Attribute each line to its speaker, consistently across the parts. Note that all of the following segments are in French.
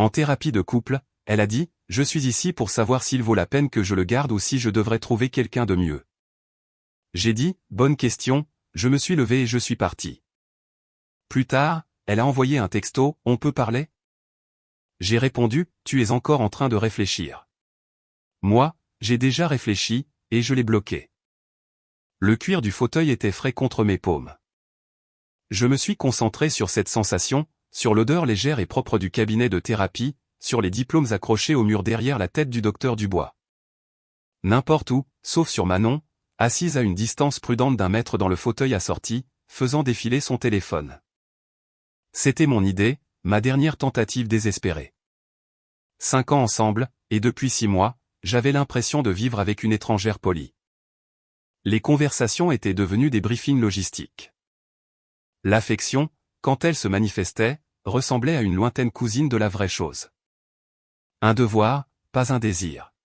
Speaker 1: En thérapie de couple, elle a dit, je suis ici pour savoir s'il vaut la peine que je le garde ou si je devrais trouver quelqu'un de mieux. J'ai dit, bonne question, je me suis levé et je suis parti. Plus tard, elle a envoyé un texto, on peut parler? J'ai répondu, tu es encore en train de réfléchir. Moi, j'ai déjà réfléchi, et je l'ai bloqué. Le cuir du fauteuil était frais contre mes paumes. Je me suis concentré sur cette sensation, sur l'odeur légère et propre du cabinet de thérapie, sur les diplômes accrochés au mur derrière la tête du docteur Dubois. N'importe où, sauf sur Manon, assise à une distance prudente d'1 mètre dans le fauteuil assorti, faisant défiler son téléphone. C'était mon idée, ma dernière tentative désespérée. 5 ans ensemble, et depuis 6 mois, j'avais l'impression de vivre avec une étrangère polie. Les conversations étaient devenues des briefings logistiques. L'affection, quand elle se manifestait, ressemblait à une lointaine cousine de la vraie chose. Un devoir, pas un désir.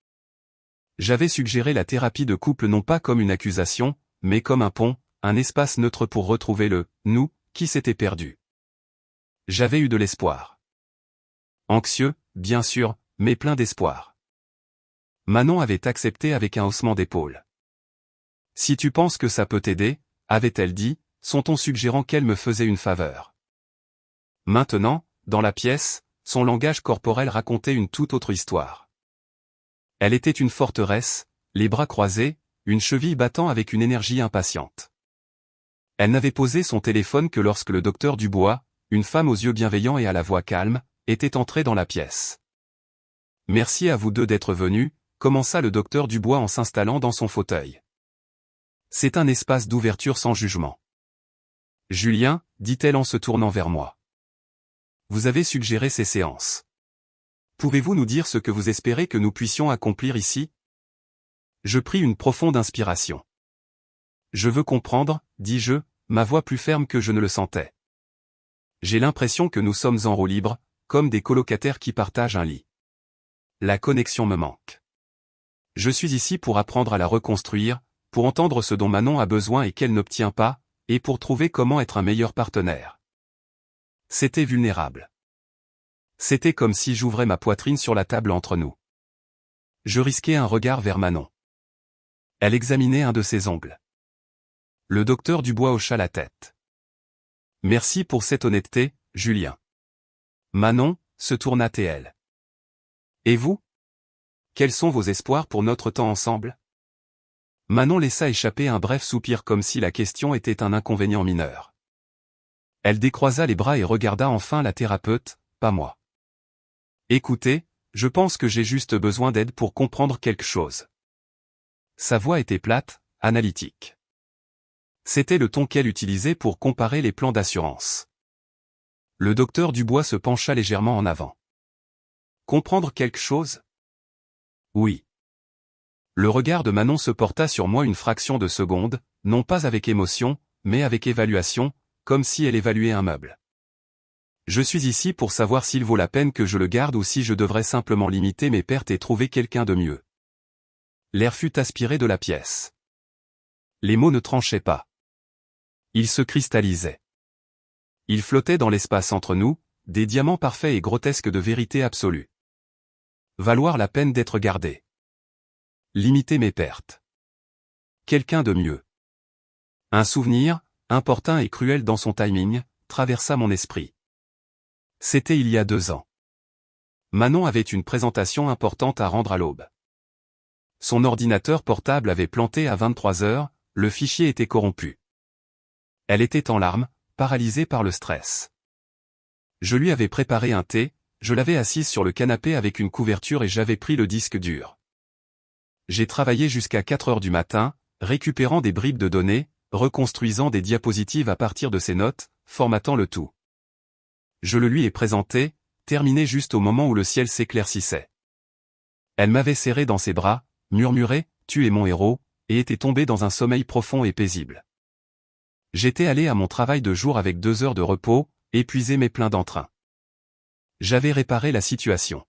Speaker 1: J'avais suggéré la thérapie de couple non pas comme une accusation, mais comme un pont, un espace neutre pour retrouver le « nous » qui s'était perdu. J'avais eu de l'espoir. Anxieux, bien sûr, mais plein d'espoir. Manon avait accepté avec un haussement d'épaule. Si tu penses que ça peut t'aider, avait-elle dit, son ton suggérant qu'elle me faisait une faveur. Maintenant, dans la pièce, son langage corporel racontait une toute autre histoire. Elle était une forteresse, les bras croisés, une cheville battant avec une énergie impatiente. Elle n'avait posé son téléphone que lorsque le docteur Dubois, une femme aux yeux bienveillants et à la voix calme, était entré dans la pièce. « Merci à vous deux d'être venus », commença le docteur Dubois en s'installant dans son fauteuil. C'est un espace d'ouverture sans jugement. Julien, dit-elle en se tournant vers moi. Vous avez suggéré ces séances. Pouvez-vous nous dire ce que vous espérez que nous puissions accomplir ici? Je pris une profonde inspiration. Je veux comprendre, dis-je, ma voix plus ferme que je ne le sentais. J'ai l'impression que nous sommes en roue libre, comme des colocataires qui partagent un lit. La connexion me manque. Je suis ici pour apprendre à la reconstruire, pour entendre ce dont Manon a besoin et qu'elle n'obtient pas, et pour trouver comment être un meilleur partenaire. C'était vulnérable. C'était comme si j'ouvrais ma poitrine sur la table entre nous. Je risquais un regard vers Manon. Elle examinait un de ses ongles. Le docteur Dubois hocha la tête. Merci pour cette honnêteté, Julien. Manon, se tourna vers elle. Et vous? Quels sont vos espoirs pour notre temps ensemble? Manon laissa échapper un bref soupir comme si la question était un inconvénient mineur. Elle décroisa les bras et regarda enfin la thérapeute, pas moi. Écoutez, je pense que j'ai juste besoin d'aide pour comprendre quelque chose. Sa voix était plate, analytique. C'était le ton qu'elle utilisait pour comparer les plans d'assurance. Le docteur Dubois se pencha légèrement en avant. Comprendre quelque chose? Oui. Le regard de Manon se porta sur moi une fraction de seconde, non pas avec émotion, mais avec évaluation, comme si elle évaluait un meuble. Je suis ici pour savoir s'il vaut la peine que je le garde ou si je devrais simplement limiter mes pertes et trouver quelqu'un de mieux. L'air fut aspiré de la pièce. Les mots ne tranchaient pas. Ils se cristallisaient. Ils flottaient dans l'espace entre nous, des diamants parfaits et grotesques de vérité absolue. Valoir la peine d'être gardé. Limiter mes pertes. Quelqu'un de mieux. Un souvenir, importun et cruel dans son timing, traversa mon esprit. C'était il y a 2 ans. Manon avait une présentation importante à rendre à l'aube. Son ordinateur portable avait planté à 23 heures, le fichier était corrompu. Elle était en larmes, paralysée par le stress. Je lui avais préparé un thé, je l'avais assise sur le canapé avec une couverture et j'avais pris le disque dur. J'ai travaillé jusqu'à 4 heures du matin, récupérant des bribes de données, reconstruisant des diapositives à partir de ses notes, formatant le tout. Je le lui ai présenté, terminé juste au moment où le ciel s'éclaircissait. Elle m'avait serré dans ses bras, murmuré « Tu es mon héros », et était tombée dans un sommeil profond et paisible. J'étais allé à mon travail de jour avec 2 heures de repos, épuisé mais plein d'entrain. J'avais réparé la situation.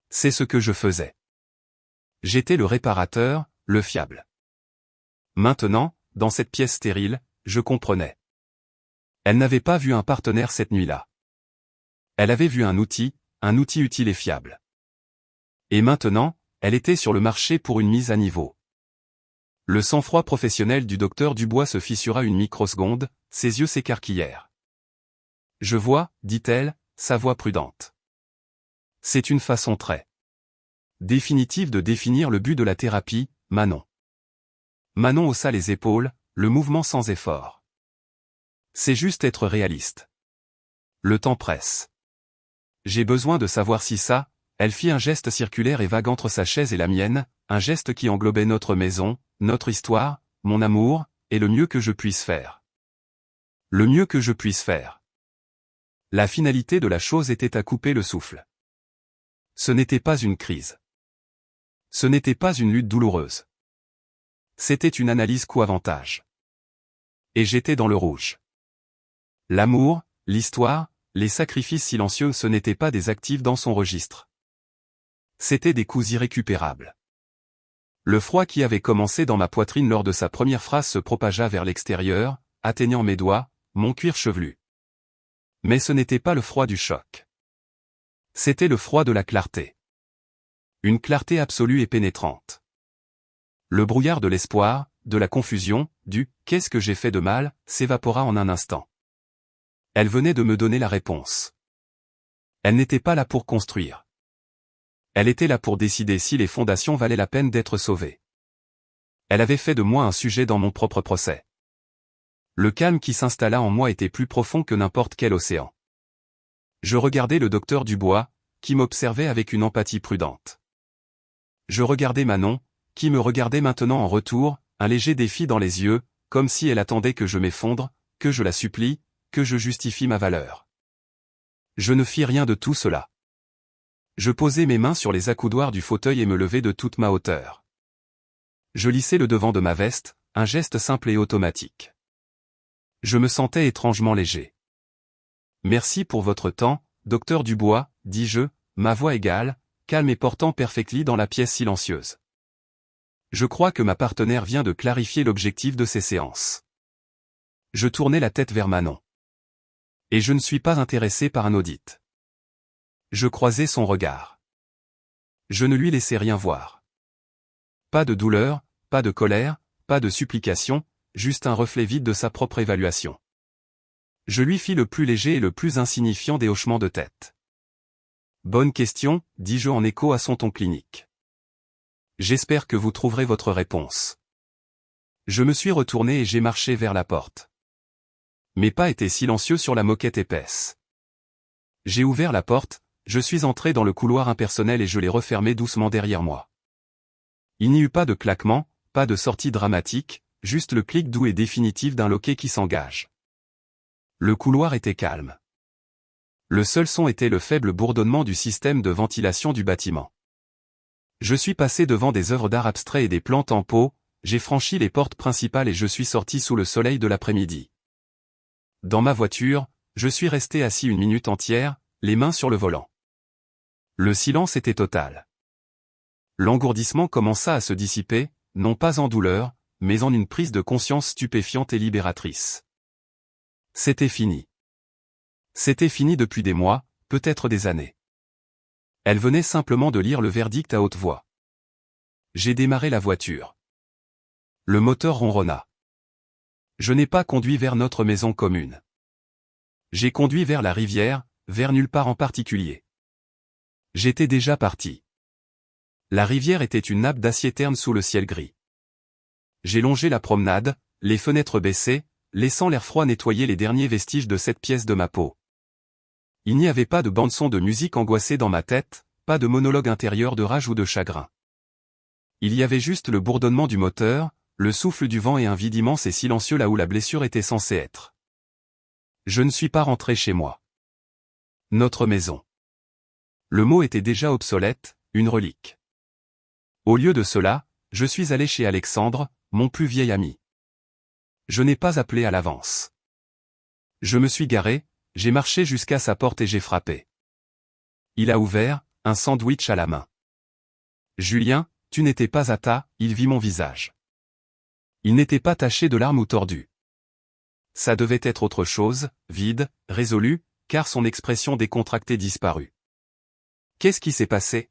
Speaker 1: C'est ce que je faisais. J'étais le réparateur, le fiable. Maintenant, dans cette pièce stérile, je comprenais. Elle n'avait pas vu un partenaire cette nuit-là. Elle avait vu un outil, un outil utile et fiable. Et maintenant, elle était sur le marché pour une mise à niveau. Le sang-froid professionnel du docteur Dubois se fissura une microseconde, ses yeux s'écarquillèrent. « Je vois, dit-elle, sa voix prudente. C'est une façon très définitive de définir le but de la thérapie, Manon. » Manon haussa les épaules, le mouvement sans effort. C'est juste être réaliste. Le temps presse. J'ai besoin de savoir si ça, elle fit un geste circulaire et vague entre sa chaise et la mienne, un geste qui englobait notre maison, notre histoire, mon amour, et le mieux que je puisse faire. Le mieux que je puisse faire. La finalité de la chose était à couper le souffle. Ce n'était pas une crise. Ce n'était pas une lutte douloureuse. C'était une analyse coût-avantage. Et j'étais dans le rouge. L'amour, l'histoire, les sacrifices silencieux, ce n'étaient pas des actifs dans son registre. C'étaient des coups irrécupérables. Le froid qui avait commencé dans ma poitrine lors de sa première phrase se propagea vers l'extérieur, atteignant mes doigts, mon cuir chevelu. Mais ce n'était pas le froid du choc. C'était le froid de la clarté. Une clarté absolue et pénétrante. Le brouillard de l'espoir, de la confusion, du « qu'est-ce que j'ai fait de mal » s'évapora en un instant. Elle venait de me donner la réponse. Elle n'était pas là pour construire. Elle était là pour décider si les fondations valaient la peine d'être sauvées. Elle avait fait de moi un sujet dans mon propre procès. Le calme qui s'installa en moi était plus profond que n'importe quel océan. Je regardais le docteur Dubois, qui m'observait avec une empathie prudente. Je regardais Manon, qui me regardait maintenant en retour, un léger défi dans les yeux, comme si elle attendait que je m'effondre, que je la supplie, que je justifie ma valeur. Je ne fis rien de tout cela. Je posai mes mains sur les accoudoirs du fauteuil et me levai de toute ma hauteur. Je lissai le devant de ma veste, un geste simple et automatique. Je me sentais étrangement léger. « Merci pour votre temps, docteur Dubois, dis-je, ma voix égale, calme et portant perfectly dans la pièce silencieuse. Je crois que ma partenaire vient de clarifier l'objectif de ces séances. » Je tournai la tête vers Manon. Et je ne suis pas intéressé par un audit. Je croisai son regard. Je ne lui laissai rien voir. Pas de douleur, pas de colère, pas de supplication, juste un reflet vide de sa propre évaluation. Je lui fis le plus léger et le plus insignifiant des hochements de tête. « Bonne question, dis-je en écho à son ton clinique. J'espère que vous trouverez votre réponse. » Je me suis retourné et j'ai marché vers la porte. Mes pas étaient silencieux sur la moquette épaisse. J'ai ouvert la porte, je suis entré dans le couloir impersonnel et je l'ai refermé doucement derrière moi. Il n'y eut pas de claquement, pas de sortie dramatique, juste le clic doux et définitif d'un loquet qui s'engage. Le couloir était calme. Le seul son était le faible bourdonnement du système de ventilation du bâtiment. Je suis passé devant des œuvres d'art abstrait et des plantes en pot, j'ai franchi les portes principales et je suis sorti sous le soleil de l'après-midi. Dans ma voiture, je suis resté assis une minute entière, les mains sur le volant. Le silence était total. L'engourdissement commença à se dissiper, non pas en douleur, mais en une prise de conscience stupéfiante et libératrice. C'était fini. C'était fini depuis des mois, peut-être des années. Elle venait simplement de lire le verdict à haute voix. J'ai démarré la voiture. Le moteur ronronna. Je n'ai pas conduit vers notre maison commune. J'ai conduit vers la rivière, vers nulle part en particulier. J'étais déjà parti. La rivière était une nappe d'acier terne sous le ciel gris. J'ai longé la promenade, les fenêtres baissées, laissant l'air froid nettoyer les derniers vestiges de cette pièce de ma peau. Il n'y avait pas de bande-son de musique angoissée dans ma tête, pas de monologue intérieur de rage ou de chagrin. Il y avait juste le bourdonnement du moteur, le souffle du vent et un vide immense et silencieux là où la blessure était censée être. Je ne suis pas rentré chez moi. Notre maison. Le mot était déjà obsolète, une relique. Au lieu de cela, je suis allé chez Alexandre, mon plus vieil ami. Je n'ai pas appelé à l'avance. Je me suis garé, j'ai marché jusqu'à sa porte et j'ai frappé. Il a ouvert, un sandwich à la main. Julien, tu n'étais pas à ta, il vit mon visage. Il n'était pas taché de larmes ou tordu. Ça devait être autre chose, vide, résolu, car son expression décontractée disparut. Qu'est-ce qui s'est passé?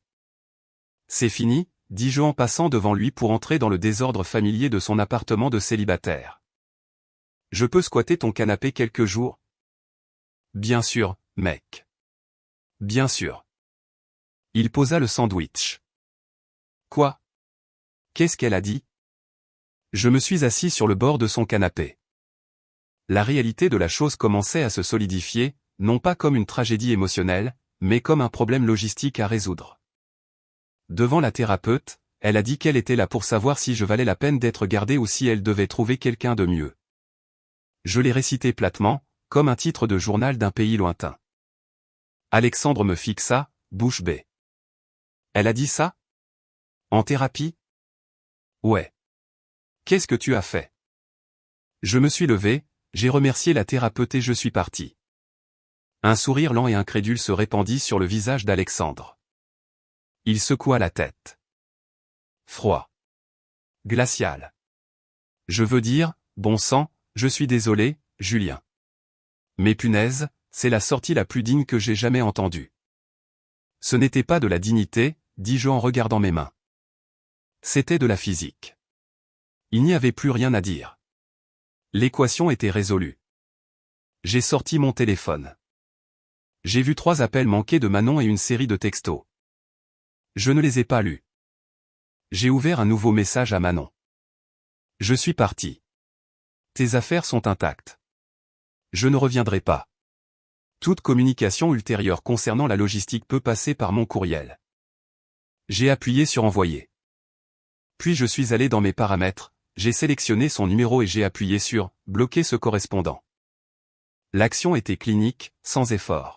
Speaker 1: C'est fini, dis-je en passant devant lui pour entrer dans le désordre familier de son appartement de célibataire. Je peux squatter ton canapé quelques jours? Bien sûr, mec. Bien sûr. Il posa le sandwich. Quoi? Qu'est-ce qu'elle a dit? Je me suis assis sur le bord de son canapé. La réalité de la chose commençait à se solidifier, non pas comme une tragédie émotionnelle, mais comme un problème logistique à résoudre. Devant la thérapeute, elle a dit qu'elle était là pour savoir si je valais la peine d'être gardée ou si elle devait trouver quelqu'un de mieux. Je l'ai récité platement, comme un titre de journal d'un pays lointain. Alexandre me fixa, bouche bée. Elle a dit ça? En thérapie? Ouais. Qu'est-ce que tu as fait? Je me suis levé, j'ai remercié la thérapeute et je suis parti. Un sourire lent et incrédule se répandit sur le visage d'Alexandre. Il secoua la tête. Froid. Glacial. Je veux dire, bon sang, je suis désolé, Julien. Mais punaise, c'est la sortie la plus digne que j'ai jamais entendue. Ce n'était pas de la dignité, dis-je en regardant mes mains. C'était de la physique. Il n'y avait plus rien à dire. L'équation était résolue. J'ai sorti mon téléphone. J'ai vu 3 appels manqués de Manon et une série de textos. Je ne les ai pas lus. J'ai ouvert un nouveau message à Manon. Je suis parti. Tes affaires sont intactes. Je ne reviendrai pas. Toute communication ultérieure concernant la logistique peut passer par mon courriel. J'ai appuyé sur envoyer. Puis je suis allé dans mes paramètres, j'ai sélectionné son numéro et j'ai appuyé sur bloquer ce correspondant. L'action était clinique, sans effort.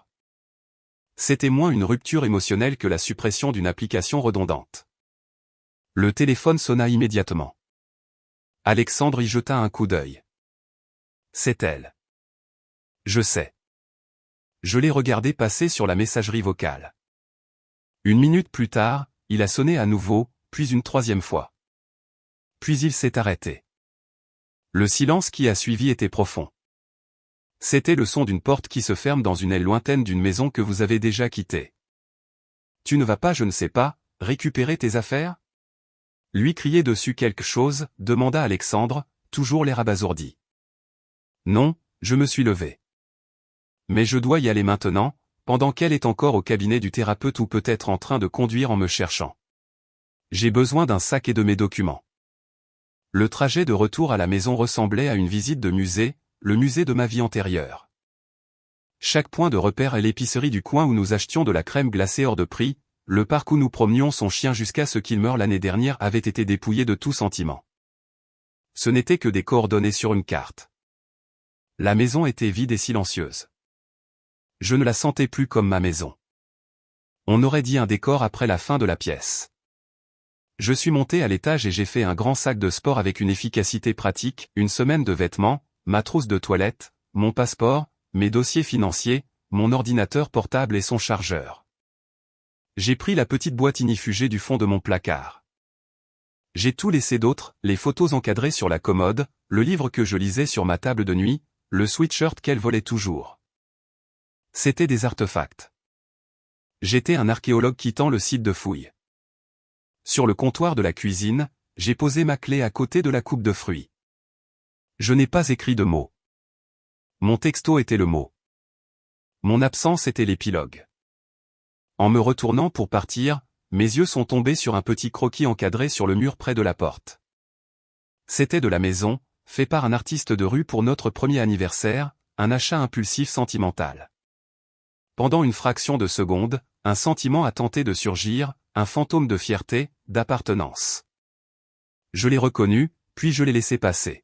Speaker 1: C'était moins une rupture émotionnelle que la suppression d'une application redondante. Le téléphone sonna immédiatement. Alexandre y jeta un coup d'œil. C'est elle. Je sais. Je l'ai regardé passer sur la messagerie vocale. 1 minute plus tard, il a sonné à nouveau, puis une 3e fois. Puis il s'est arrêté. Le silence qui a suivi était profond. C'était le son d'une porte qui se ferme dans une aile lointaine d'une maison que vous avez déjà quittée. Tu ne vas pas, je ne sais pas, récupérer tes affaires? Lui crier dessus quelque chose, demanda Alexandre, toujours l'air abasourdi. Non, je me suis levé. Mais je dois y aller maintenant, pendant qu'elle est encore au cabinet du thérapeute ou peut-être en train de conduire en me cherchant. J'ai besoin d'un sac et de mes documents. Le trajet de retour à la maison ressemblait à une visite de musée, le musée de ma vie antérieure. Chaque point de repère est l'épicerie du coin où nous achetions de la crème glacée hors de prix, le parc où nous promenions son chien jusqu'à ce qu'il meure l'année dernière avait été dépouillé de tout sentiment. Ce n'était que des coordonnées sur une carte. La maison était vide et silencieuse. Je ne la sentais plus comme ma maison. On aurait dit un décor après la fin de la pièce. Je suis monté à l'étage et j'ai fait un grand sac de sport avec une efficacité pratique, une semaine de vêtements, ma trousse de toilette, mon passeport, mes dossiers financiers, mon ordinateur portable et son chargeur. J'ai pris la petite boîte inifugée du fond de mon placard. J'ai tout laissé d'autre, les photos encadrées sur la commode, le livre que je lisais sur ma table de nuit, le sweatshirt qu'elle volait toujours. C'était des artefacts. J'étais un archéologue quittant le site de fouilles. Sur le comptoir de la cuisine, j'ai posé ma clé à côté de la coupe de fruits. Je n'ai pas écrit de mots. Mon texto était le mot. Mon absence était l'épilogue. En me retournant pour partir, mes yeux sont tombés sur un petit croquis encadré sur le mur près de la porte. C'était de la maison, fait par un artiste de rue pour notre premier anniversaire, un achat impulsif sentimental. Pendant une fraction de seconde, un sentiment a tenté de surgir, un fantôme de fierté, d'appartenance. Je l'ai reconnu, puis je l'ai laissé passer.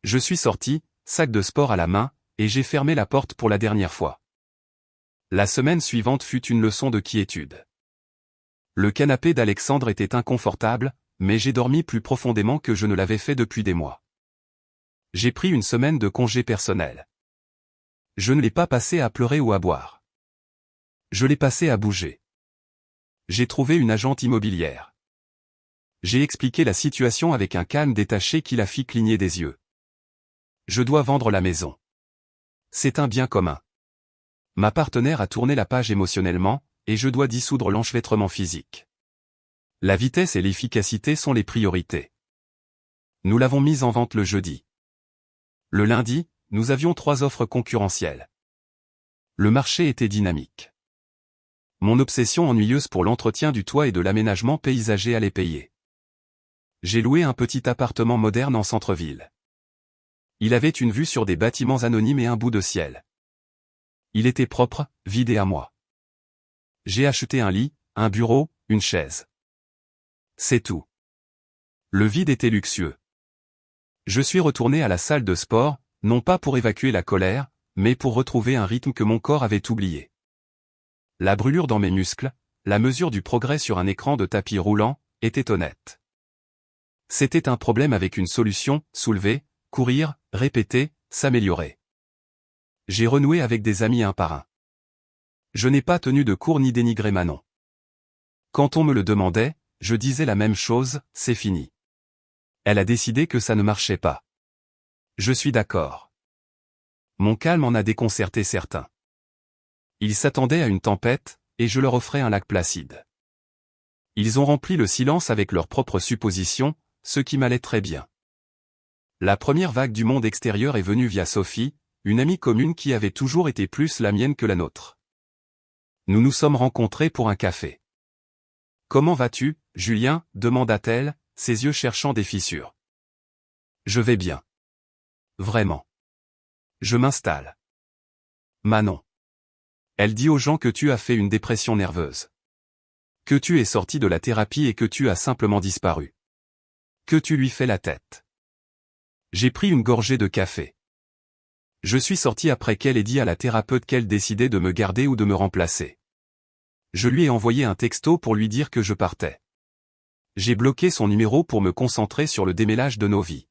Speaker 1: Je suis sorti, sac de sport à la main, et j'ai fermé la porte pour la dernière fois. La semaine suivante fut une leçon de quiétude. Le canapé d'Alexandre était inconfortable, mais j'ai dormi plus profondément que je ne l'avais fait depuis des mois. J'ai pris une semaine de congé personnel. Je ne l'ai pas passé à pleurer ou à boire. Je l'ai passé à bouger. J'ai trouvé une agente immobilière. J'ai expliqué la situation avec un calme détaché qui la fit cligner des yeux. Je dois vendre la maison. C'est un bien commun. Ma partenaire a tourné la page émotionnellement, et je dois dissoudre l'enchevêtrement physique. La vitesse et l'efficacité sont les priorités. Nous l'avons mise en vente le jeudi. Le lundi, nous avions 3 offres concurrentielles. Le marché était dynamique. Mon obsession ennuyeuse pour l'entretien du toit et de l'aménagement paysager allait payer. J'ai loué un petit appartement moderne en centre-ville. Il avait une vue sur des bâtiments anonymes et un bout de ciel. Il était propre, vide et à moi. J'ai acheté un lit, un bureau, une chaise. C'est tout. Le vide était luxueux. Je suis retourné à la salle de sport, non pas pour évacuer la colère, mais pour retrouver un rythme que mon corps avait oublié. La brûlure dans mes muscles, la mesure du progrès sur un écran de tapis roulant, était honnête. C'était un problème avec une solution, soulever, courir, répéter, s'améliorer. J'ai renoué avec des amis un par un. Je n'ai pas tenu de cours ni dénigré Manon. Quand on me le demandait, je disais la même chose, c'est fini. Elle a décidé que ça ne marchait pas. Je suis d'accord. Mon calme en a déconcerté certains. Ils s'attendaient à une tempête, et je leur offrais un lac placide. Ils ont rempli le silence avec leurs propres suppositions, ce qui m'allait très bien. La première vague du monde extérieur est venue via Sophie, une amie commune qui avait toujours été plus la mienne que la nôtre. Nous nous sommes rencontrés pour un café. « Comment vas-tu, Julien » demanda-t-elle, ses yeux cherchant des fissures. « Je vais bien. Vraiment. Je m'installe. » Manon. Elle dit aux gens que tu as fait une dépression nerveuse. Que tu es sorti de la thérapie et que tu as simplement disparu. Que tu lui fais la tête. J'ai pris une gorgée de café. Je suis sorti après qu'elle ait dit à la thérapeute qu'elle décidait de me garder ou de me remplacer. Je lui ai envoyé un texto pour lui dire que je partais. J'ai bloqué son numéro pour me concentrer sur le démêlage de nos vies.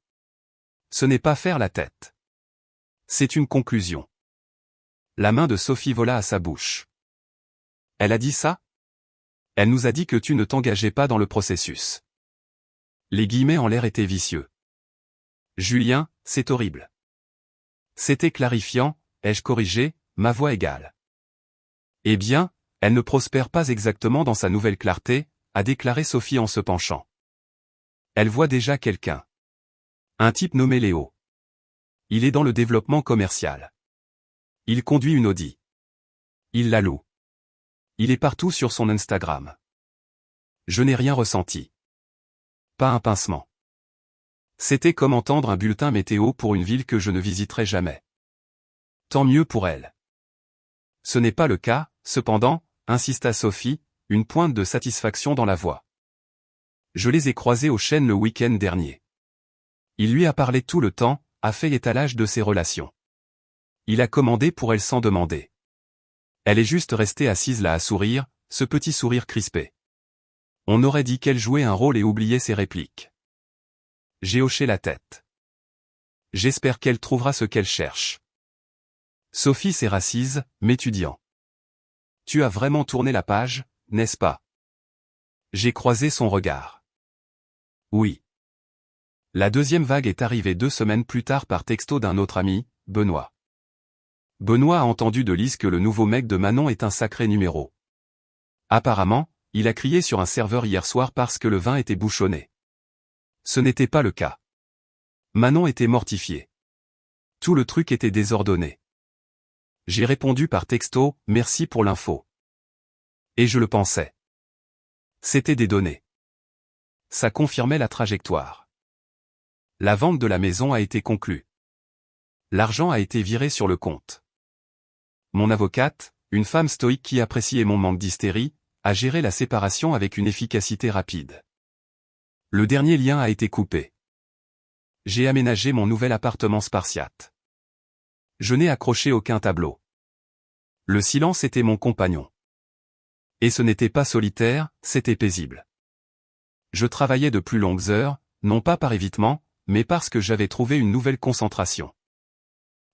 Speaker 1: Ce n'est pas faire la tête. C'est une conclusion. La main de Sophie vola à sa bouche. Elle a dit ça ? Elle nous a dit que tu ne t'engageais pas dans le processus. Les guillemets en l'air étaient vicieux. Julien, c'est horrible. C'était clarifiant, ai-je corrigé, ma voix égale. Eh bien, elle ne prospère pas exactement dans sa nouvelle clarté, a déclaré Sophie en se penchant. Elle voit déjà quelqu'un. Un type nommé Léo. Il est dans le développement commercial. Il conduit une Audi. Il la loue. Il est partout sur son Instagram. Je n'ai rien ressenti. Pas un pincement. C'était comme entendre un bulletin météo pour une ville que je ne visiterai jamais. Tant mieux pour elle. Ce n'est pas le cas, cependant, insista Sophie, une pointe de satisfaction dans la voix. Je les ai croisés au Chêne le week-end dernier. Il lui a parlé tout le temps, a fait étalage de ses relations. Il a commandé pour elle sans demander. Elle est juste restée assise là à sourire, ce petit sourire crispé. On aurait dit qu'elle jouait un rôle et oubliait ses répliques. J'ai hoché la tête. J'espère qu'elle trouvera ce qu'elle cherche. Sophie s'est rassise, m'étudiant. Tu as vraiment tourné la page, n'est-ce pas? J'ai croisé son regard. Oui. La deuxième vague est arrivée 2 semaines plus tard par texto d'un autre ami, Benoît. Benoît a entendu de Lise que le nouveau mec de Manon est un sacré numéro. Apparemment, il a crié sur un serveur hier soir parce que le vin était bouchonné. Ce n'était pas le cas. Manon était mortifiée. Tout le truc était désordonné. J'ai répondu par texto, merci pour l'info. Et je le pensais. C'était des données. Ça confirmait la trajectoire. La vente de la maison a été conclue. L'argent a été viré sur le compte. Mon avocate, une femme stoïque qui appréciait mon manque d'hystérie, a géré la séparation avec une efficacité rapide. Le dernier lien a été coupé. J'ai aménagé mon nouvel appartement spartiate. Je n'ai accroché aucun tableau. Le silence était mon compagnon. Et ce n'était pas solitaire, c'était paisible. Je travaillais de plus longues heures, non pas par évitement, mais parce que j'avais trouvé une nouvelle concentration.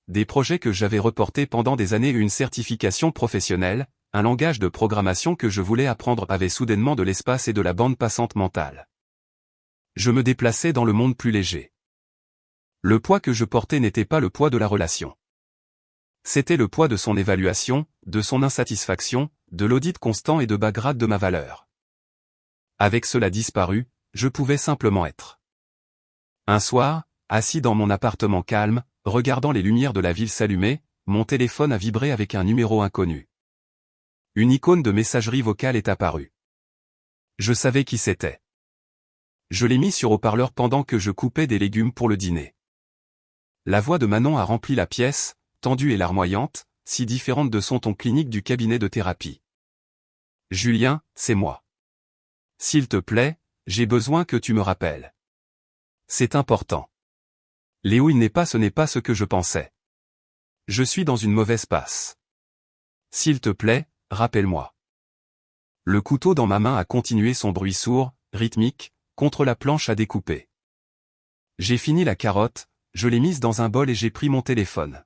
Speaker 1: Des projets que j'avais reportés pendant des années et une certification professionnelle, un langage de programmation que je voulais apprendre avaient soudainement de l'espace et de la bande passante mentale. Je me déplaçais dans le monde plus léger. Le poids que je portais n'était pas le poids de la relation. C'était le poids de son évaluation, de son insatisfaction, de l'audit constant et de bas grade de ma valeur. Avec cela disparu, je pouvais simplement être. Un soir, assis dans mon appartement calme, regardant les lumières de la ville s'allumer, mon téléphone a vibré avec un numéro inconnu. Une icône de messagerie vocale est apparue. Je savais qui c'était. Je l'ai mis sur haut-parleur pendant que je coupais des légumes pour le dîner. La voix de Manon a rempli la pièce, tendue et larmoyante, si différente de son ton clinique du cabinet de thérapie. Julien, c'est moi. S'il te plaît, j'ai besoin que tu me rappelles. C'est important. Léo, ce n'est pas ce que je pensais. Je suis dans une mauvaise passe. S'il te plaît, rappelle-moi. Le couteau dans ma main a continué son bruit sourd, rythmique, contre la planche à découper. J'ai fini la carotte, je l'ai mise dans un bol et j'ai pris mon téléphone.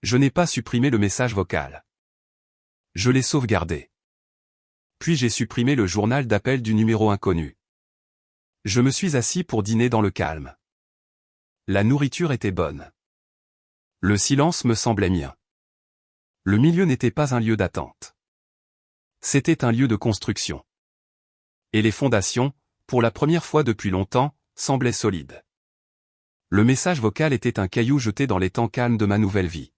Speaker 1: Je n'ai pas supprimé le message vocal. Je l'ai sauvegardé. Puis j'ai supprimé le journal d'appel du numéro inconnu. Je me suis assis pour dîner dans le calme. La nourriture était bonne. Le silence me semblait mien. Le milieu n'était pas un lieu d'attente. C'était un lieu de construction. Et les fondations, pour la première fois depuis longtemps, semblaient solides. Le message vocal était un caillou jeté dans les temps calmes de ma nouvelle vie.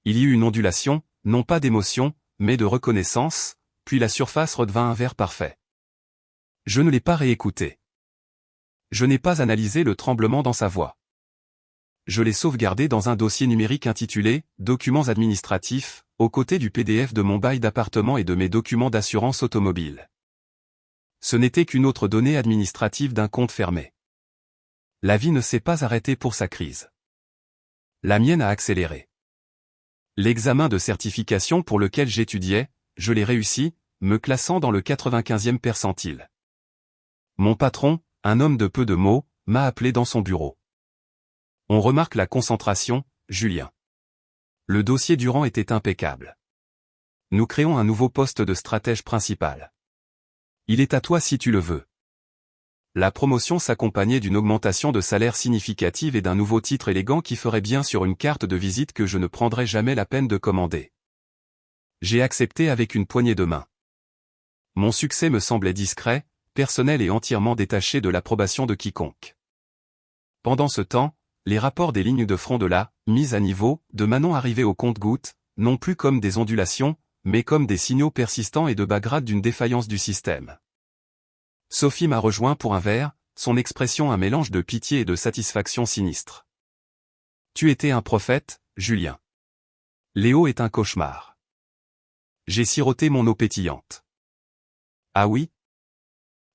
Speaker 1: Il y eut une ondulation, non pas d'émotion, mais de reconnaissance, puis la surface redevint un vert parfait. Je ne l'ai pas réécouté. Je n'ai pas analysé le tremblement dans sa voix. Je l'ai sauvegardé dans un dossier numérique intitulé « Documents administratifs », aux côtés du PDF de mon bail d'appartement et de mes documents d'assurance automobile. Ce n'était qu'une autre donnée administrative d'un compte fermé. La vie ne s'est pas arrêtée pour sa crise. La mienne a accéléré. L'examen de certification pour lequel j'étudiais, je l'ai réussi, me classant dans le 95e percentile. Mon patron, un homme de peu de mots, m'a appelé dans son bureau. On remarque la concentration, Julien. Le dossier Durand était impeccable. Nous créons un nouveau poste de stratège principal. Il est à toi si tu le veux. La promotion s'accompagnait d'une augmentation de salaire significative et d'un nouveau titre élégant qui ferait bien sur une carte de visite que je ne prendrais jamais la peine de commander. J'ai accepté avec une poignée de main. Mon succès me semblait discret, personnel et entièrement détaché de l'approbation de quiconque. Pendant ce temps, les rapports des lignes de front de la mise à niveau de Manon arrivaient au compte-gouttes, non plus comme des ondulations, mais comme des signaux persistants et de bas grade d'une défaillance du système. Sophie m'a rejoint pour un verre, son expression un mélange de pitié et de satisfaction sinistre. Tu étais un prophète, Julien. Léo est un cauchemar. J'ai siroté mon eau pétillante. Ah oui?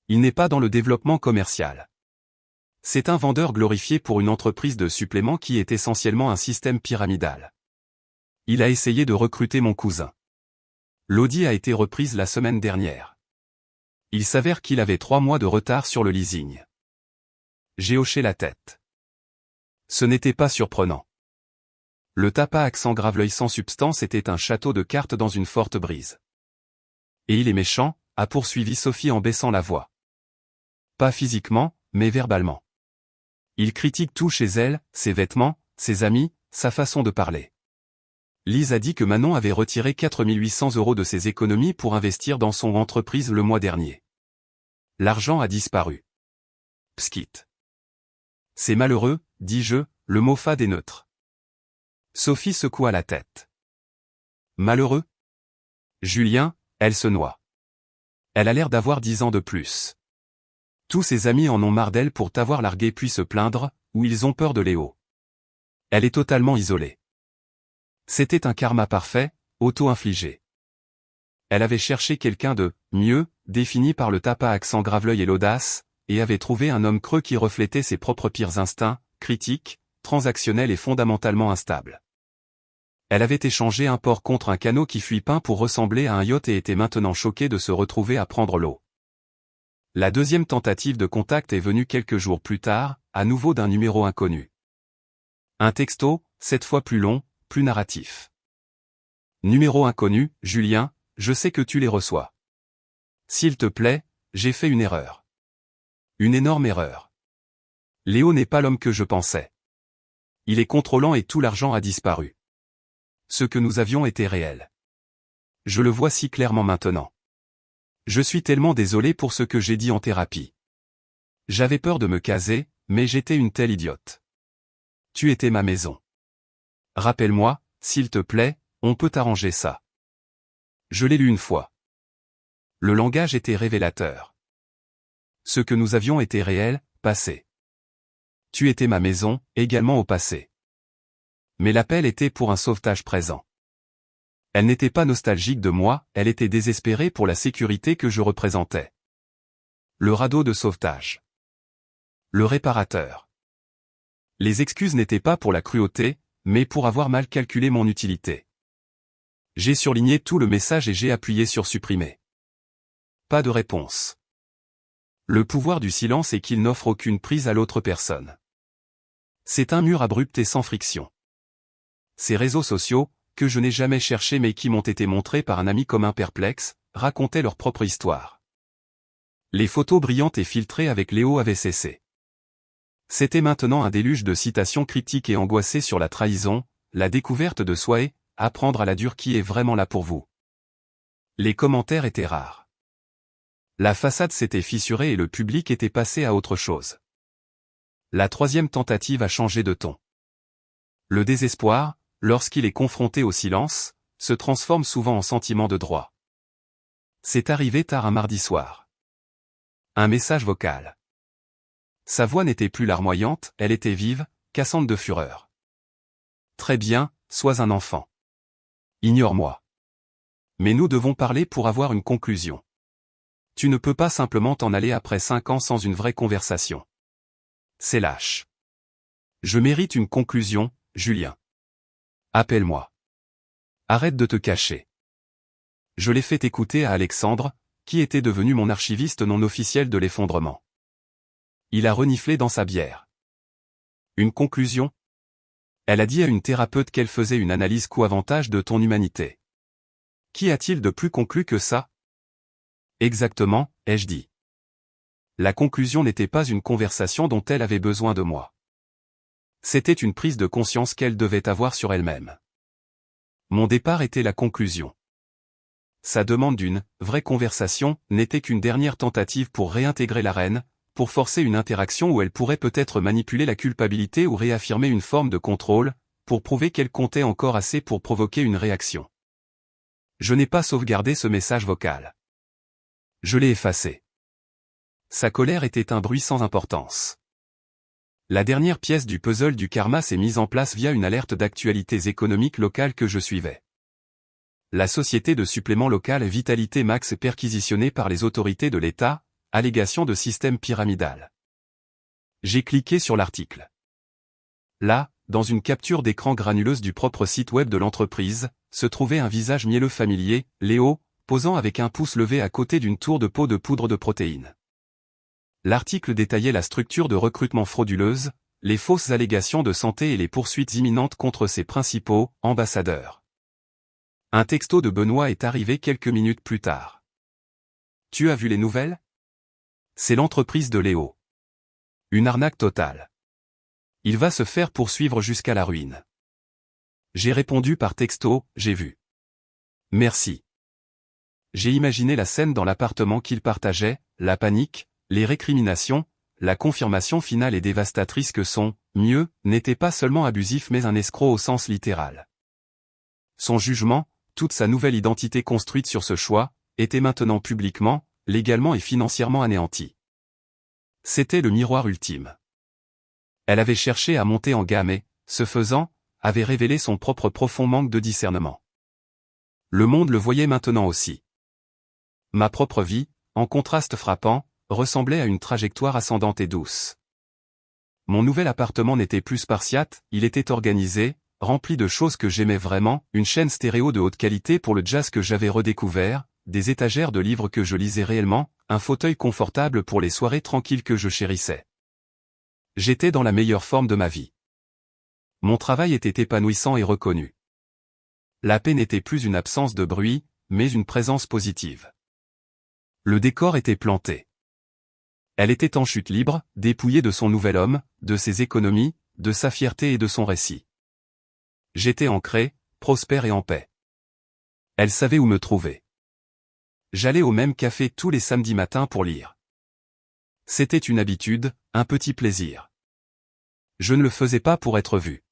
Speaker 1: Il n'est pas dans le développement commercial. C'est un vendeur glorifié pour une entreprise de suppléments qui est essentiellement un système pyramidal. Il a essayé de recruter mon cousin. L'audit a été reprise la semaine dernière. Il s'avère qu'il avait 3 mois de retard sur le leasing. J'ai hoché la tête. Ce n'était pas surprenant. Le Tapa accent Graveleuil sans substance était un château de cartes dans une forte brise. Et il est méchant, a poursuivi Sophie en baissant la voix. Pas physiquement, mais verbalement. Il critique tout chez elle, ses vêtements, ses amis, sa façon de parler. Lise a dit que Manon avait retiré 4 800 € de ses économies pour investir dans son entreprise le mois dernier. L'argent a disparu. Pskit. C'est malheureux, dis-je, le mot fade est neutre. Sophie secoua la tête. Malheureux? Julien, elle se noie. Elle a l'air d'avoir 10 ans de plus. Tous ses amis en ont marre d'elle pour t'avoir largué puis se plaindre, ou ils ont peur de Léo. Elle est totalement isolée. C'était un karma parfait, auto-infligé. Elle avait cherché quelqu'un de mieux, défini par le Tapa accent Graveleuil et l'audace, et avait trouvé un homme creux qui reflétait ses propres pires instincts, critiques, transactionnels et fondamentalement instables. Elle avait échangé un port contre un canot qui fuit peint pour ressembler à un yacht et était maintenant choquée de se retrouver à prendre l'eau. La deuxième tentative de contact est venue quelques jours plus tard, à nouveau d'un numéro inconnu. Un texto, cette fois plus long, plus narratif. Numéro inconnu, Julien, je sais que tu les reçois. S'il te plaît, j'ai fait une erreur. Une énorme erreur. Léo n'est pas l'homme que je pensais. Il est contrôlant et tout l'argent a disparu. Ce que nous avions était réel. Je le vois si clairement maintenant. Je suis tellement désolé pour ce que j'ai dit en thérapie. J'avais peur de me caser, mais j'étais une telle idiote. Tu étais ma maison. Rappelle-moi, s'il te plaît, on peut arranger ça. Je l'ai lu une fois. Le langage était révélateur. Ce que nous avions était réel, passé. Tu étais ma maison, également au passé. Mais l'appel était pour un sauvetage présent. Elle n'était pas nostalgique de moi, elle était désespérée pour la sécurité que je représentais. Le radeau de sauvetage. Le réparateur. Les excuses n'étaient pas pour la cruauté, mais pour avoir mal calculé mon utilité. J'ai surligné tout le message et j'ai appuyé sur supprimer. Pas de réponse. Le pouvoir du silence est qu'il n'offre aucune prise à l'autre personne. C'est un mur abrupt et sans friction. Ces réseaux sociaux, que je n'ai jamais cherchés mais qui m'ont été montrés par un ami commun perplexe, racontaient leur propre histoire. Les photos brillantes et filtrées avec Léo avaient cessé. C'était maintenant un déluge de citations critiques et angoissées sur la trahison, la découverte de soi et apprendre à la dure qui est vraiment là pour vous. Les commentaires étaient rares. La façade s'était fissurée et le public était passé à autre chose. La troisième tentative a changé de ton. Le désespoir, lorsqu'il est confronté au silence, se transforme souvent en sentiment de droit. C'est arrivé tard un mardi soir. Un message vocal. Sa voix n'était plus larmoyante, elle était vive, cassante de fureur. Très bien, sois un enfant. Ignore-moi. Mais nous devons parler pour avoir une conclusion. Tu ne peux pas simplement t'en aller après 5 ans sans une vraie conversation. C'est lâche. Je mérite une conclusion, Julien. Appelle-moi. Arrête de te cacher. Je l'ai fait écouter à Alexandre, qui était devenu mon archiviste non officiel de l'effondrement. Il a reniflé dans sa bière. Une conclusion? Elle a dit à une thérapeute qu'elle faisait une analyse coût-avantage de ton humanité. Qu'y a-t-il de plus conclu que ça? Exactement, ai-je dit. La conclusion n'était pas une conversation dont elle avait besoin de moi. C'était une prise de conscience qu'elle devait avoir sur elle-même. Mon départ était la conclusion. Sa demande d'une vraie conversation n'était qu'une dernière tentative pour réintégrer la reine, pour forcer une interaction où elle pourrait peut-être manipuler la culpabilité ou réaffirmer une forme de contrôle, pour prouver qu'elle comptait encore assez pour provoquer une réaction. Je n'ai pas sauvegardé ce message vocal. Je l'ai effacé. Sa colère était un bruit sans importance. La dernière pièce du puzzle du karma s'est mise en place via une alerte d'actualités économiques locales que je suivais. La société de supplément local Vitalité Max est perquisitionnée par les autorités de l'État, allégation de système pyramidal. J'ai cliqué sur l'article. Là, dans une capture d'écran granuleuse du propre site web de l'entreprise, se trouvait un visage mielleux familier, Léo, posant avec un pouce levé à côté d'une tour de pot de poudre de protéines. L'article détaillait la structure de recrutement frauduleuse, les fausses allégations de santé et les poursuites imminentes contre ses principaux ambassadeurs. Un texto de Benoît est arrivé quelques minutes plus tard. Tu as vu les nouvelles? C'est l'entreprise de Léo. Une arnaque totale. Il va se faire poursuivre jusqu'à la ruine. J'ai répondu par texto, j'ai vu. Merci. J'ai imaginé la scène dans l'appartement qu'il partageait, la panique, les récriminations, la confirmation finale et dévastatrice que son « mieux » n'était pas seulement abusif mais un escroc au sens littéral. Son jugement, toute sa nouvelle identité construite sur ce choix, était maintenant publiquement, légalement et financièrement anéanti. C'était le miroir ultime. Elle avait cherché à monter en gamme et, ce faisant, avait révélé son propre profond manque de discernement. Le monde le voyait maintenant aussi. Ma propre vie, en contraste frappant, ressemblait à une trajectoire ascendante et douce. Mon nouvel appartement n'était plus spartiate, il était organisé, rempli de choses que j'aimais vraiment, une chaîne stéréo de haute qualité pour le jazz que j'avais redécouvert, des étagères de livres que je lisais réellement, un fauteuil confortable pour les soirées tranquilles que je chérissais. J'étais dans la meilleure forme de ma vie. Mon travail était épanouissant et reconnu. La paix n'était plus une absence de bruit, mais une présence positive. Le décor était planté. Elle était en chute libre, dépouillée de son nouvel homme, de ses économies, de sa fierté et de son récit. J'étais ancré, prospère et en paix. Elle savait où me trouver. J'allais au même café tous les samedis matins pour lire. C'était une habitude, un petit plaisir. Je ne le faisais pas pour être vu.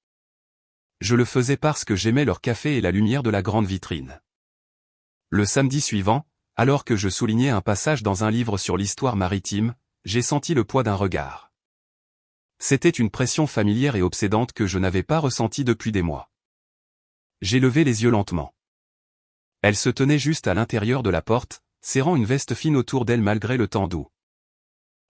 Speaker 1: Je le faisais parce que j'aimais leur café et la lumière de la grande vitrine. Le samedi suivant, alors que je soulignais un passage dans un livre sur l'histoire maritime, j'ai senti le poids d'un regard. C'était une pression familière et obsédante que je n'avais pas ressentie depuis des mois. J'ai levé les yeux lentement. Elle se tenait juste à l'intérieur de la porte, serrant une veste fine autour d'elle malgré le temps doux.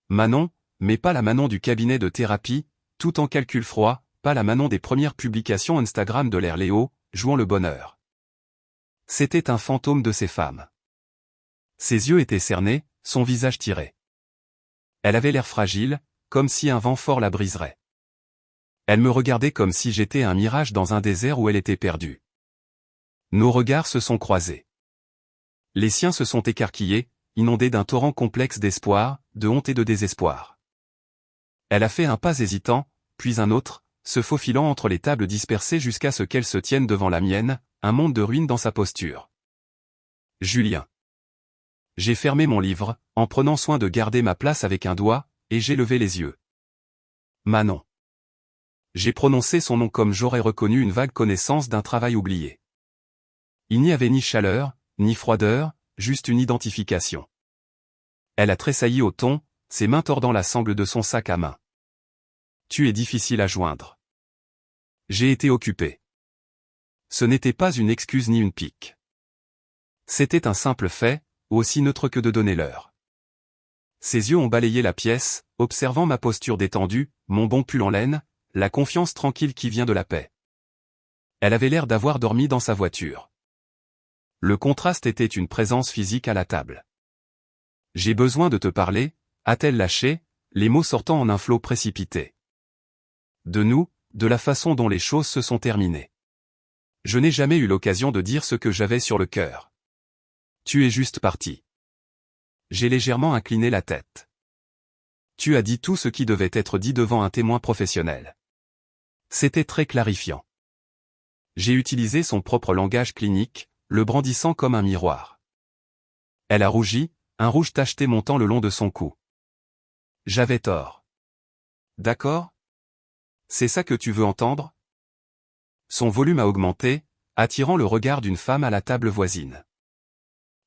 Speaker 1: Manon, mais pas la Manon du cabinet de thérapie, tout en calcul froid, pas la Manon des premières publications Instagram de l'ère Léo, jouant le bonheur. C'était un fantôme de ces femmes. Ses yeux étaient cernés, son visage tiré. Elle avait l'air fragile, comme si un vent fort la briserait. Elle me regardait comme si j'étais un mirage dans un désert où elle était perdue. Nos regards se sont croisés. Les siens se sont écarquillés, inondés d'un torrent complexe d'espoir, de honte et de désespoir. Elle a fait un pas hésitant, puis un autre, se faufilant entre les tables dispersées jusqu'à ce qu'elle se tienne devant la mienne, un monde de ruines dans sa posture. Julien. J'ai fermé mon livre, en prenant soin de garder ma place avec un doigt, et j'ai levé les yeux. Manon. J'ai prononcé son nom comme j'aurais reconnu une vague connaissance d'un travail oublié. Il n'y avait ni chaleur, ni froideur, juste une identification. Elle a tressailli au ton, ses mains tordant la sangle de son sac à main. Tu es difficile à joindre. J'ai été occupé. Ce n'était pas une excuse ni une pique. C'était un simple fait, aussi neutre que de donner l'heure. Ses yeux ont balayé la pièce, observant ma posture détendue, mon bon pull en laine, la confiance tranquille qui vient de la paix. Elle avait l'air d'avoir dormi dans sa voiture. Le contraste était une présence physique à la table. J'ai besoin de te parler, a-t-elle lâché, les mots sortant en un flot précipité. De nous, de la façon dont les choses se sont terminées. Je n'ai jamais eu l'occasion de dire ce que j'avais sur le cœur. Tu es juste parti. J'ai légèrement incliné la tête. Tu as dit tout ce qui devait être dit devant un témoin professionnel. C'était très clarifiant. J'ai utilisé son propre langage clinique, le brandissant comme un miroir. Elle a rougi, un rouge tacheté montant le long de son cou. J'avais tort. D'accord ? C'est ça que tu veux entendre ? Son volume a augmenté, attirant le regard d'une femme à la table voisine.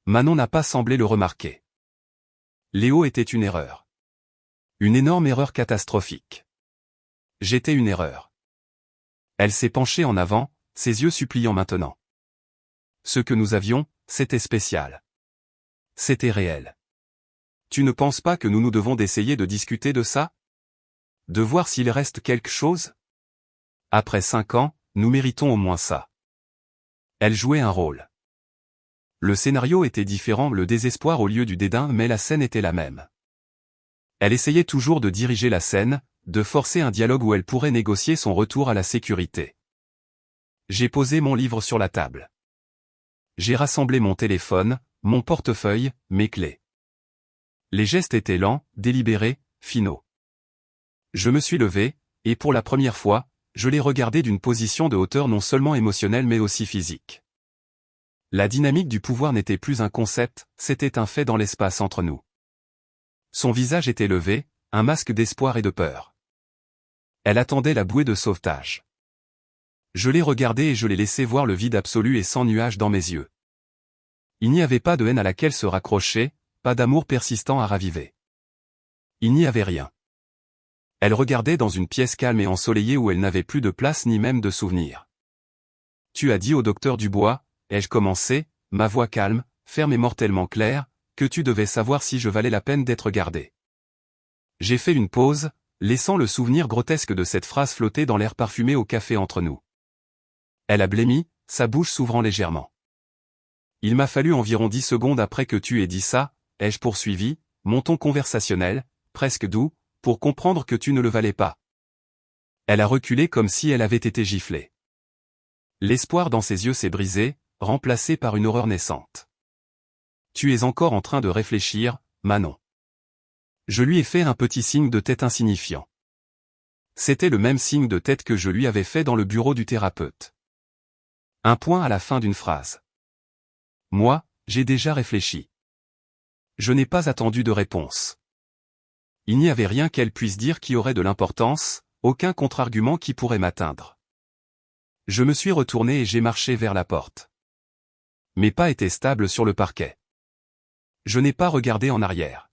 Speaker 1: Manon n'a pas semblé le remarquer. Léo était une erreur. Une énorme erreur catastrophique. J'étais une erreur. Elle s'est penchée en avant, ses yeux suppliants maintenant. Ce que nous avions, c'était spécial. C'était réel. Tu ne penses pas que nous nous devons d'essayer de discuter de ça ? De voir s'il reste quelque chose ? Après 5 ans, nous méritons au moins ça. Elle jouait un rôle. Le scénario était différent, le désespoir au lieu du dédain, mais la scène était la même. Elle essayait toujours de diriger la scène, de forcer un dialogue où elle pourrait négocier son retour à la sécurité. J'ai posé mon livre sur la table. J'ai rassemblé mon téléphone, mon portefeuille, mes clés. Les gestes étaient lents, délibérés, finaux. Je me suis levé, et pour la première fois, je l'ai regardé d'une position de hauteur non seulement émotionnelle mais aussi physique. La dynamique du pouvoir n'était plus un concept, c'était un fait dans l'espace entre nous. Son visage était levé, un masque d'espoir et de peur. Elle attendait la bouée de sauvetage. Je l'ai regardée et je l'ai laissé voir le vide absolu et sans nuage dans mes yeux. Il n'y avait pas de haine à laquelle se raccrocher, pas d'amour persistant à raviver. Il n'y avait rien. Elle regardait dans une pièce calme et ensoleillée où elle n'avait plus de place ni même de souvenir. Tu as dit au docteur Dubois, ai-je commencé, ma voix calme, ferme et mortellement claire, que tu devais savoir si je valais la peine d'être gardé. J'ai fait une pause, laissant le souvenir grotesque de cette phrase flotter dans l'air parfumé au café entre nous. Elle a blêmi, sa bouche s'ouvrant légèrement. Il m'a fallu environ 10 secondes après que tu aies dit ça, ai-je poursuivi, mon ton conversationnel, presque doux, pour comprendre que tu ne le valais pas. Elle a reculé comme si elle avait été giflée. L'espoir dans ses yeux s'est brisé, remplacé par une horreur naissante. Tu es encore en train de réfléchir, Manon. Je lui ai fait un petit signe de tête insignifiant. C'était le même signe de tête que je lui avais fait dans le bureau du thérapeute. Un point à la fin d'une phrase. Moi, j'ai déjà réfléchi. Je n'ai pas attendu de réponse. Il n'y avait rien qu'elle puisse dire qui aurait de l'importance, aucun contre-argument qui pourrait m'atteindre. Je me suis retourné et j'ai marché vers la porte. Mes pas étaient stables sur le parquet. Je n'ai pas regardé en arrière.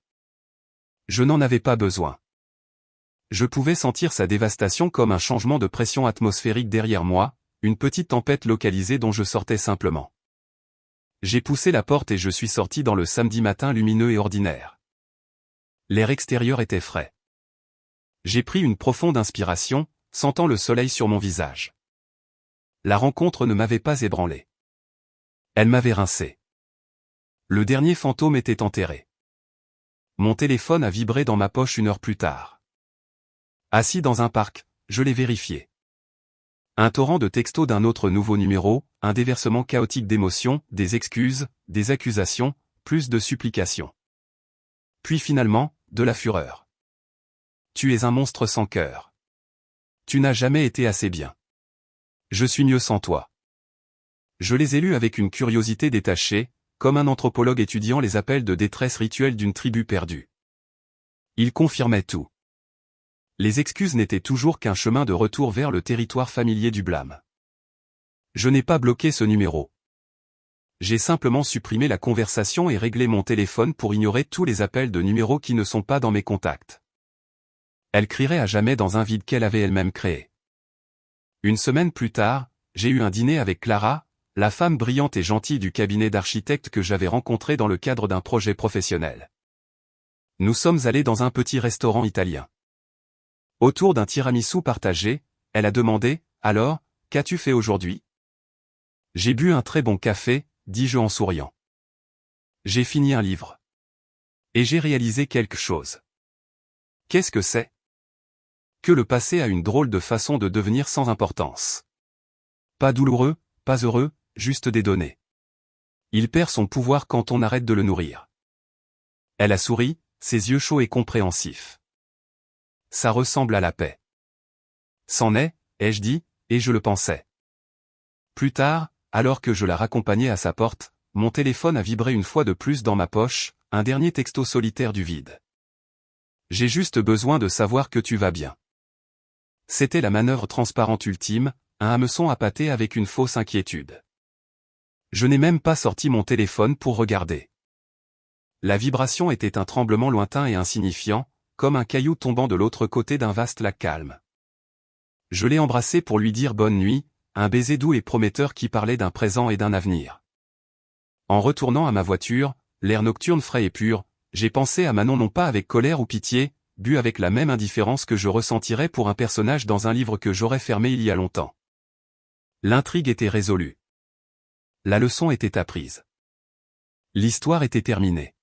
Speaker 1: Je n'en avais pas besoin. Je pouvais sentir sa dévastation comme un changement de pression atmosphérique derrière moi, une petite tempête localisée dont je sortais simplement. J'ai poussé la porte et je suis sorti dans le samedi matin lumineux et ordinaire. L'air extérieur était frais. J'ai pris une profonde inspiration, sentant le soleil sur mon visage. La rencontre ne m'avait pas ébranlé. Elle m'avait rincé. Le dernier fantôme était enterré. Mon téléphone a vibré dans ma poche 1 heure plus tard. Assis dans un parc, je l'ai vérifié. Un torrent de textos d'un autre nouveau numéro, un déversement chaotique d'émotions, des excuses, des accusations, plus de supplications. Puis finalement, de la fureur. Tu es un monstre sans cœur. Tu n'as jamais été assez bien. Je suis mieux sans toi. Je les ai lus avec une curiosité détachée, comme un anthropologue étudiant les appels de détresse rituels d'une tribu perdue. Ils confirmaient tout. Les excuses n'étaient toujours qu'un chemin de retour vers le territoire familier du blâme. Je n'ai pas bloqué ce numéro. J'ai simplement supprimé la conversation et réglé mon téléphone pour ignorer tous les appels de numéros qui ne sont pas dans mes contacts. Elle crierait à jamais dans un vide qu'elle avait elle-même créé. 1 semaine plus tard, j'ai eu un dîner avec Clara, la femme brillante et gentille du cabinet d'architecte que j'avais rencontré dans le cadre d'un projet professionnel. Nous sommes allés dans un petit restaurant italien. Autour d'un tiramisu partagé, elle a demandé, « Alors, qu'as-tu fait aujourd'hui ?» J'ai bu un très bon café, dis-je en souriant. J'ai fini un livre. Et j'ai réalisé quelque chose. Qu'est-ce que c'est ? Que le passé a une drôle de façon de devenir sans importance. Pas douloureux, pas heureux, juste dédonné. Il perd son pouvoir quand on arrête de le nourrir. Elle a souri, ses yeux chauds et compréhensifs. Ça ressemble à la paix. C'en est, ai-je dit, et je le pensais. Plus tard, alors que je la raccompagnais à sa porte, mon téléphone a vibré une fois de plus dans ma poche, un dernier texto solitaire du vide. J'ai juste besoin de savoir que tu vas bien. C'était la manœuvre transparente ultime, un hameçon appâté avec une fausse inquiétude. Je n'ai même pas sorti mon téléphone pour regarder. La vibration était un tremblement lointain et insignifiant, comme un caillou tombant de l'autre côté d'un vaste lac calme. Je l'ai embrassé pour lui dire bonne nuit, un baiser doux et prometteur qui parlait d'un présent et d'un avenir. En retournant à ma voiture, l'air nocturne frais et pur, j'ai pensé à Manon non pas avec colère ou pitié, bu avec la même indifférence que je ressentirais pour un personnage dans un livre que j'aurais fermé il y a longtemps. L'intrigue était résolue. La leçon était apprise. L'histoire était terminée.